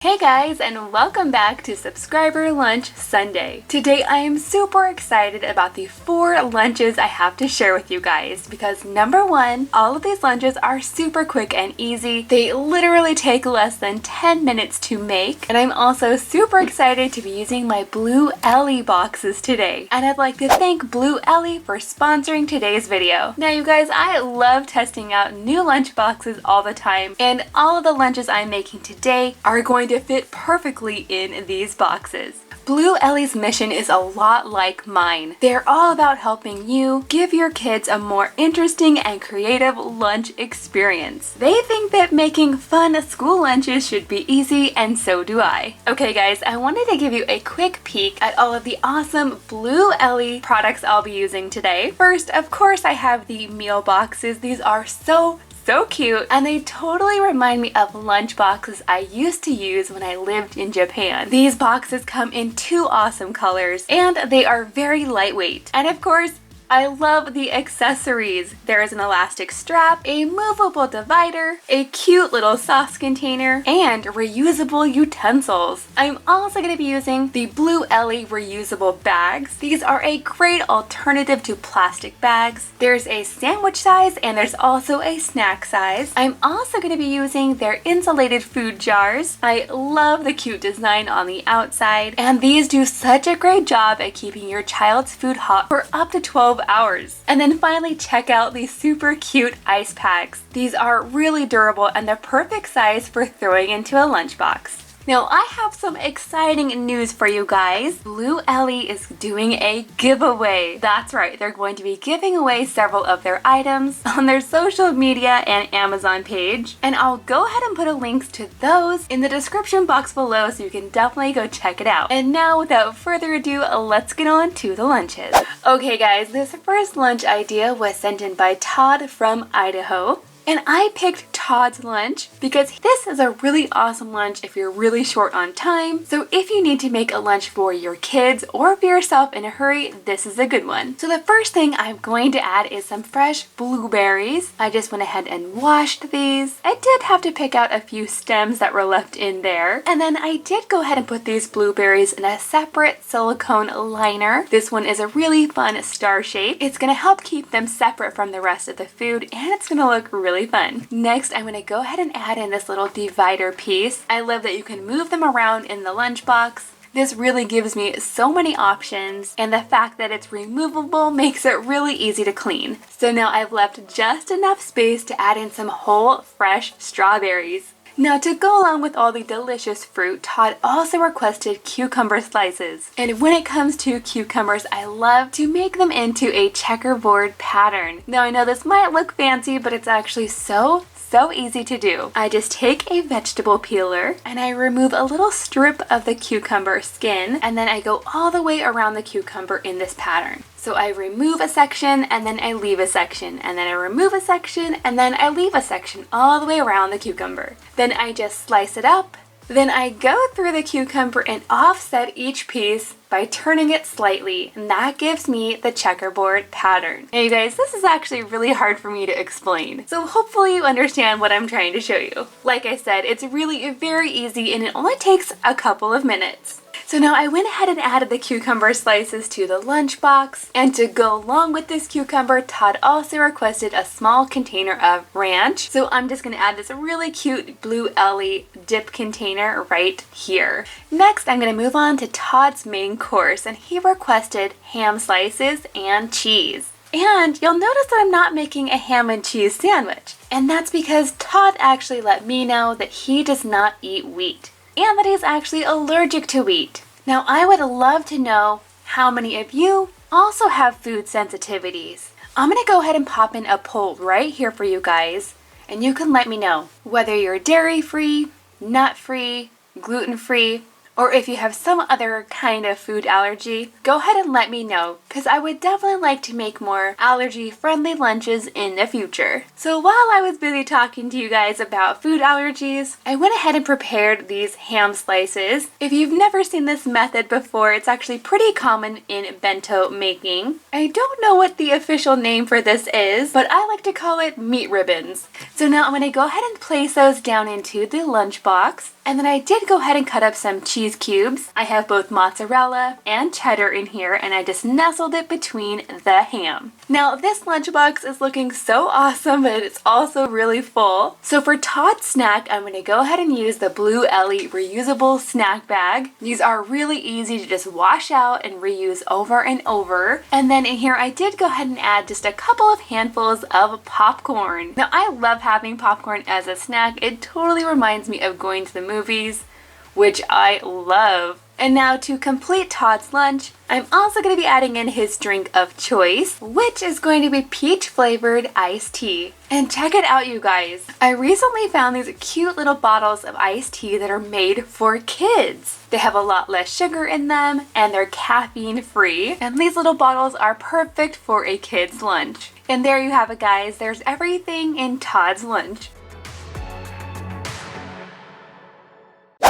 Hey guys, and welcome back to Subscriber Lunch Sunday. Today I am super excited about the 4 lunches I have to share with you guys because number 1, all of these lunches are super quick and easy. They literally take less than 10 minutes to make, and I'm also super excited to be using my Blue Ellie boxes today. And I'd like to thank Blue Ellie for sponsoring today's video. Now you guys, I love testing out new lunch boxes all the time, and all of the lunches I'm making today are going to fit perfectly in these boxes. Blue Ellie's mission is a lot like mine. They're all about helping you give your kids a more interesting and creative lunch experience. They think that making fun school lunches should be easy, and so do I. Okay guys, I wanted to give you a quick peek at all of the awesome Blue Ellie products I'll be using today. First, of course, I have the meal boxes. These are so cute, and they totally remind me of lunch boxes I used to use when I lived in Japan. These boxes come in 2 awesome colors, and they are very lightweight. And of course, I love the accessories. There is an elastic strap, a movable divider, a cute little sauce container, and reusable utensils. I'm also going to be using the Blue Ellie reusable bags. These are a great alternative to plastic bags. There's a sandwich size and there's also a snack size. I'm also going to be using their insulated food jars. I love the cute design on the outside, and these do such a great job at keeping your child's food hot for up to 12 hours. And then finally, check out these super cute ice packs. These are really durable and the perfect size for throwing into a lunchbox. Now, I have some exciting news for you guys. Blue Ellie is doing a giveaway. That's right, they're going to be giving away several of their items on their social media and Amazon page. And I'll go ahead and put a link to those in the description box below so you can definitely go check it out. And now, without further ado, let's get on to the lunches. Okay guys, this first lunch idea was sent in by Todd from Idaho. And I picked Todds Lunch because this is a really awesome lunch if you're really short on time. So if you need to make a lunch for your kids or for yourself in a hurry, this is a good one. So the first thing I'm going to add is some fresh blueberries. I just went ahead and washed these. I did have to pick out a few stems that were left in there. And then I did go ahead and put these blueberries in a separate silicone liner. This one is a really fun star shape. It's going to help keep them separate from the rest of the food, and it's going to look really fun. Next, I'm going to go ahead and add in this little divider piece. I love that you can move them around in the lunchbox. This really gives me so many options, and the fact that it's removable makes it really easy to clean. So now I've left just enough space to add in some whole fresh strawberries. Now, to go along with all the delicious fruit, Todd also requested cucumber slices. And when it comes to cucumbers, I love to make them into a checkerboard pattern. Now, I know this might look fancy, but it's actually so easy to do. I just take a vegetable peeler and I remove a little strip of the cucumber skin, and then I go all the way around the cucumber in this pattern. So I remove a section and then I leave a section, and then I remove a section and then I leave a section all the way around the cucumber. Then I just slice it up. Then I go through the cucumber and offset each piece by turning it slightly, and that gives me the checkerboard pattern. Now you guys, this is actually really hard for me to explain, so hopefully you understand what I'm trying to show you. Like I said, it's really very easy and it only takes a couple of minutes. So now I went ahead and added the cucumber slices to the lunchbox, and to go along with this cucumber, Todd also requested a small container of ranch. So I'm just going to add this really cute Blue Ellie dip container right here. Next, I'm going to move on to Todd's main course, and he requested ham slices and cheese. And you'll notice that I'm not making a ham and cheese sandwich, and that's because Todd actually let me know that he does not eat wheat, and that he's actually allergic to wheat. Now, I would love to know how many of you also have food sensitivities. I'm going to go ahead and pop in a poll right here for you guys, and you can let me know whether you're dairy-free, nut-free, gluten-free, or if you have some other kind of food allergy, go ahead and let me know, because I would definitely like to make more allergy-friendly lunches in the future. So while I was busy talking to you guys about food allergies, I went ahead and prepared these ham slices. If you've never seen this method before, it's actually pretty common in bento making. I don't know what the official name for this is, but I like to call it meat ribbons. So now I'm going to go ahead and place those down into the lunchbox. And then I did go ahead and cut up some cheese cubes. I have both mozzarella and cheddar in here, and I just nestled it between the ham. Now this lunchbox is looking so awesome, but it's also really full. So for Todd's snack, I'm going to go ahead and use the Blue Ellie reusable snack bag. These are really easy to just wash out and reuse over and over. And then in here I did go ahead and add just a couple of handfuls of popcorn. Now I love having popcorn as a snack. It totally reminds me of going to the movies, which I love. And now to complete Todd's lunch, I'm also going to be adding in his drink of choice, which is going to be peach flavored iced tea. And check it out, you guys. I recently found these cute little bottles of iced tea that are made for kids. They have a lot less sugar in them and they're caffeine free. And these little bottles are perfect for a kid's lunch. And there you have it, guys. There's everything in Todd's lunch.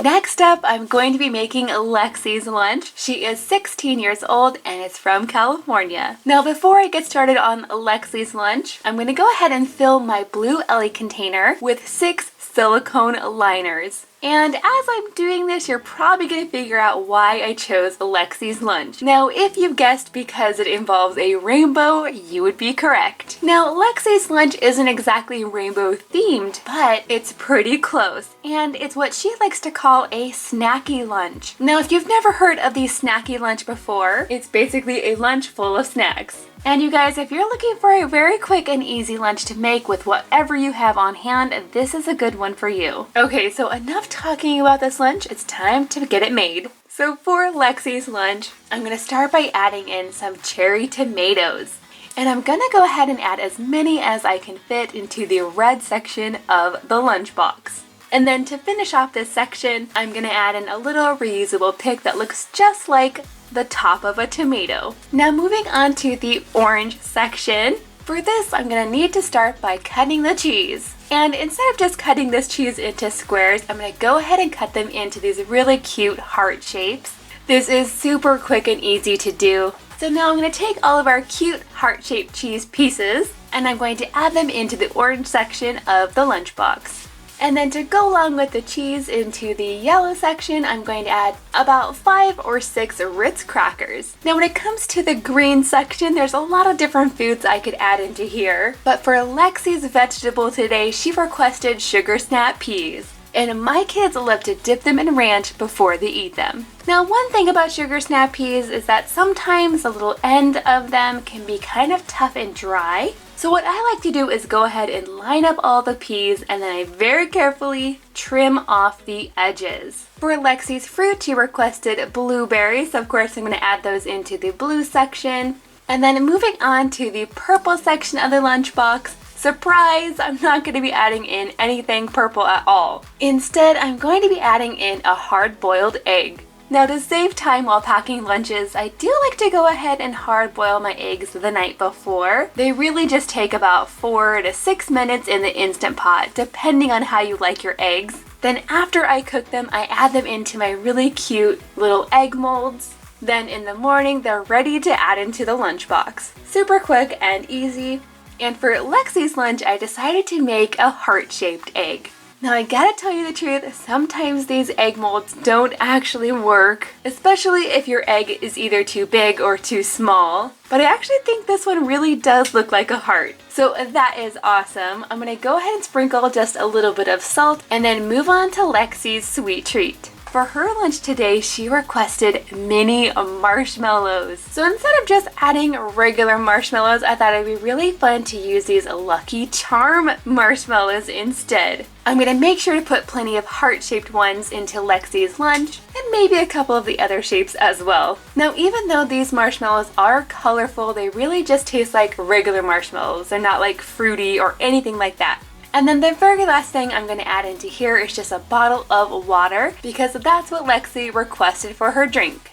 Next up, I'm going to be making Lexi's lunch. She is 16 years old and is from California. Now before I get started on Lexi's lunch, I'm going to go ahead and fill my Blue Ellie container with 6 silicone liners. And as I'm doing this, you're probably going to figure out why I chose Lexi's lunch. Now, if you've guessed because it involves a rainbow, you would be correct. Now, Lexi's lunch isn't exactly rainbow themed, but it's pretty close. And it's what she likes to call a snacky lunch. Now, if you've never heard of the snacky lunch before, it's basically a lunch full of snacks. And you guys, if you're looking for a very quick and easy lunch to make with whatever you have on hand, this is a good one for you. Okay, so enough talking about this lunch, it's time to get it made. So for Lexi's lunch, I'm going to start by adding in some cherry tomatoes. And I'm going to go ahead and add as many as I can fit into the red section of the lunchbox. And then to finish off this section, I'm going to add in a little reusable pick that looks just like the top of a tomato. Now moving on to the orange section. For this, I'm going to need to start by cutting the cheese. And instead of just cutting this cheese into squares, I'm going to go ahead and cut them into these really cute heart shapes. This is super quick and easy to do. So now I'm going to take all of our cute heart-shaped cheese pieces and I'm going to add them into the orange section of the lunchbox. And then to go along with the cheese into the yellow section, I'm going to add about 5 or 6 Ritz crackers. Now when it comes to the green section, there's a lot of different foods I could add into here. But for Lexi's vegetable today, she requested sugar snap peas. And my kids love to dip them in ranch before they eat them. Now one thing about sugar snap peas is that sometimes the little end of them can be kind of tough and dry. So what I like to do is go ahead and line up all the peas and then I very carefully trim off the edges. For Lexi's fruit, she requested blueberries, so of course I'm going to add those into the blue section. And then moving on to the purple section of the lunchbox, surprise, I'm not going to be adding in anything purple at all. Instead, I'm going to be adding in a hard-boiled egg. Now to save time while packing lunches, I do like to go ahead and hard boil my eggs the night before. They really just take about 4 to 6 minutes in the Instant Pot, depending on how you like your eggs. Then after I cook them, I add them into my really cute little egg molds. Then in the morning, they're ready to add into the lunchbox. Super quick and easy. And for Lexi's lunch, I decided to make a heart-shaped egg. Now I gotta tell you the truth, sometimes these egg molds don't actually work, especially if your egg is either too big or too small. But I actually think this one really does look like a heart. So that is awesome. I'm gonna go ahead and sprinkle just a little bit of salt and then move on to Lexi's sweet treat. For her lunch today, she requested mini marshmallows. So instead of just adding regular marshmallows, I thought it'd be really fun to use these Lucky Charm marshmallows instead. I'm going to make sure to put plenty of heart-shaped ones into Lexi's lunch, and maybe a couple of the other shapes as well. Now, even though these marshmallows are colorful, they really just taste like regular marshmallows. They're not like fruity or anything like that. And then the very last thing I'm going to add into here is just a bottle of water because that's what Lexi requested for her drink.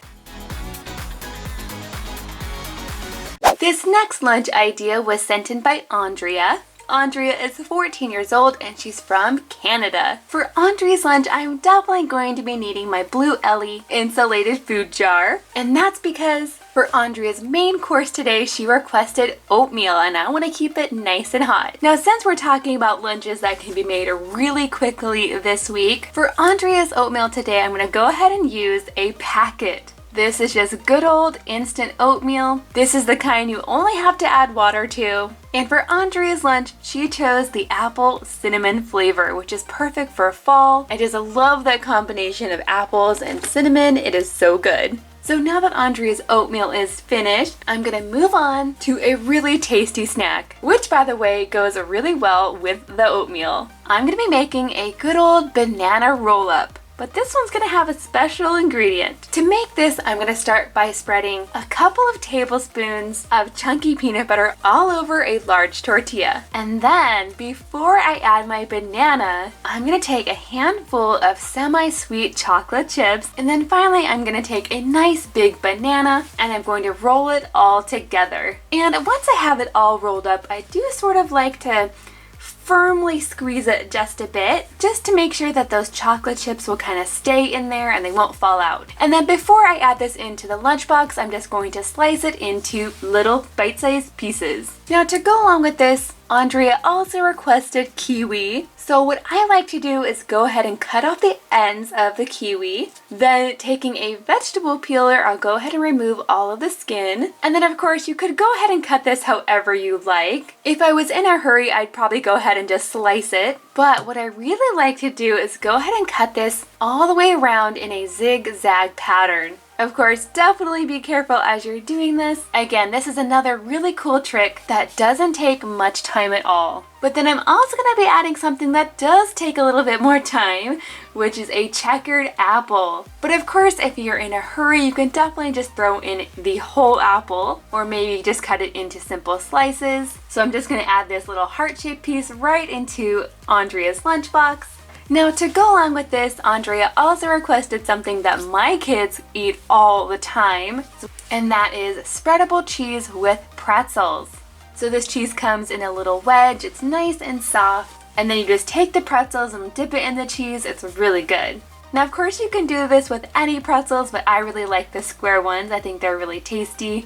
This next lunch idea was sent in by Andrea. Andrea is 14 years old and she's from Canada. For Andrea's lunch, I'm definitely going to be needing my Blue Ellie insulated food jar. And that's because for Andrea's main course today, she requested oatmeal and I want to keep it nice and hot. Now, since we're talking about lunches that can be made really quickly this week, for Andrea's oatmeal today, I'm going to go ahead and use a packet. This is just good old instant oatmeal. This is the kind you only have to add water to. And for Andrea's lunch, she chose the apple cinnamon flavor, which is perfect for fall. I just love that combination of apples and cinnamon. It is so good. So now that Andrea's oatmeal is finished, I'm gonna move on to a really tasty snack, which by the way goes really well with the oatmeal. I'm gonna be making a good old banana roll-up. But this one's gonna have a special ingredient. To make this, I'm gonna start by spreading a couple of tablespoons of chunky peanut butter all over a large tortilla. And then, before I add my banana, I'm gonna take a handful of semi-sweet chocolate chips. And then finally, I'm gonna take a nice big banana and I'm going to roll it all together. And once I have it all rolled up, I do sort of like to firmly squeeze it just a bit, just to make sure that those chocolate chips will kind of stay in there and they won't fall out. And then before I add this into the lunchbox, I'm just going to slice it into little bite-sized pieces. Now to go along with this, Andrea also requested kiwi. So what I like to do is go ahead and cut off the ends of the kiwi. Then taking a vegetable peeler, I'll go ahead and remove all of the skin. And then of course you could go ahead and cut this however you like. If I was in a hurry, I'd probably go ahead and just slice it. But what I really like to do is go ahead and cut this all the way around in a zigzag pattern. Of course, definitely be careful as you're doing this. Again, this is another really cool trick that doesn't take much time at all. But then I'm also going to be adding something that does take a little bit more time, which is a checkered apple. But of course, if you're in a hurry, you can definitely just throw in the whole apple, or maybe just cut it into simple slices. So I'm just going to add this little heart-shaped piece right into Andrea's lunchbox. Now to go along with this, Andrea also requested something that my kids eat all the time, and that is spreadable cheese with pretzels. So this cheese comes in a little wedge, it's nice and soft, and then you just take the pretzels and dip it in the cheese. It's really good. Now of course you can do this with any pretzels, but I really like the square ones. I think they're really tasty,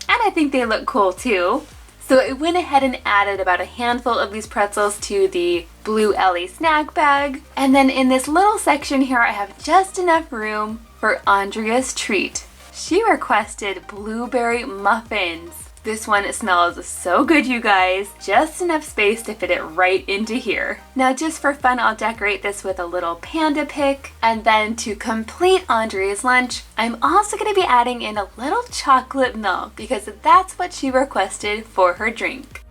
and I think they look cool too. So I went ahead and added about a handful of these pretzels to the Blue Ellie snack bag. And then in this little section here, I have just enough room for Andrea's treat. She requested blueberry muffins. This one smells so good, you guys. Just enough space to fit it right into here. Now just for fun, I'll decorate this with a little panda pic. And then to complete Andrea's lunch, I'm also going to be adding in a little chocolate milk because that's what she requested for her drink.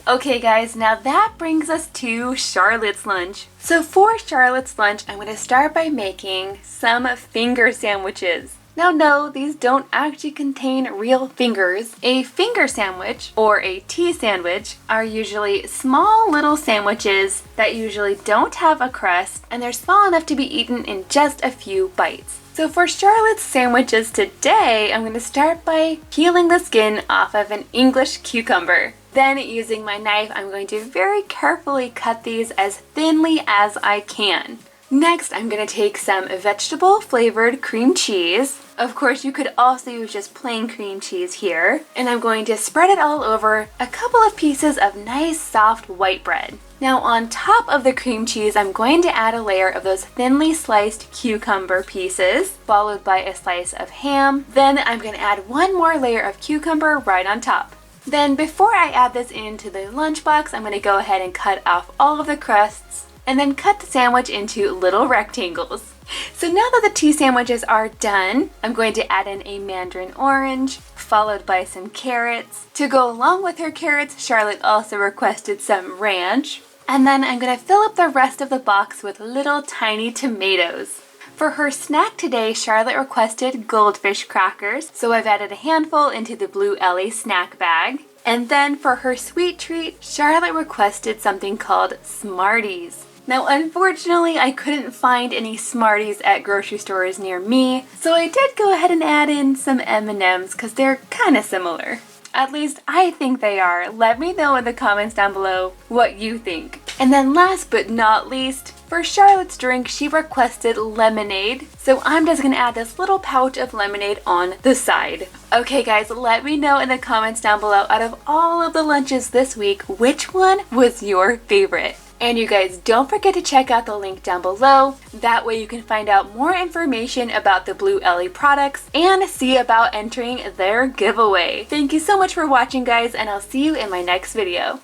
Okay guys, now that brings us to Charlotte's lunch. So for Charlotte's lunch, I'm going to start by making some finger sandwiches. Now no, these don't actually contain real fingers. A finger sandwich, or a tea sandwich, are usually small little sandwiches that usually don't have a crust, and they're small enough to be eaten in just a few bites. So for Charlotte's sandwiches today, I'm going to start by peeling the skin off of an English cucumber. Then using my knife, I'm going to very carefully cut these as thinly as I can. Next, I'm going to take some vegetable flavored cream cheese. Of course, you could also use just plain cream cheese here. And I'm going to spread it all over a couple of pieces of nice soft white bread. Now on top of the cream cheese, I'm going to add a layer of those thinly sliced cucumber pieces, followed by a slice of ham. Then I'm going to add one more layer of cucumber right on top. Then before I add this into the lunchbox, I'm going to go ahead and cut off all of the crusts and then cut the sandwich into little rectangles. So now that the tea sandwiches are done, I'm going to add in a mandarin orange, followed by some carrots. To go along with her carrots, Charlotte also requested some ranch. And then I'm going to fill up the rest of the box with little tiny tomatoes. For her snack today, Charlotte requested goldfish crackers, so I've added a handful into the Blue Ellie snack bag. And then for her sweet treat, Charlotte requested something called Smarties. Now unfortunately, I couldn't find any Smarties at grocery stores near me, so I did go ahead and add in some M&Ms because they're kind of similar. At least I think they are. Let me know in the comments down below what you think. And then last but not least, for Charlotte's drink, she requested lemonade. So I'm just gonna add this little pouch of lemonade on the side. Okay guys, let me know in the comments down below, out of all of the lunches this week, which one was your favorite? And you guys, don't forget to check out the link down below. That way you can find out more information about the Blue Ellie products and see about entering their giveaway. Thank you so much for watching guys, and I'll see you in my next video.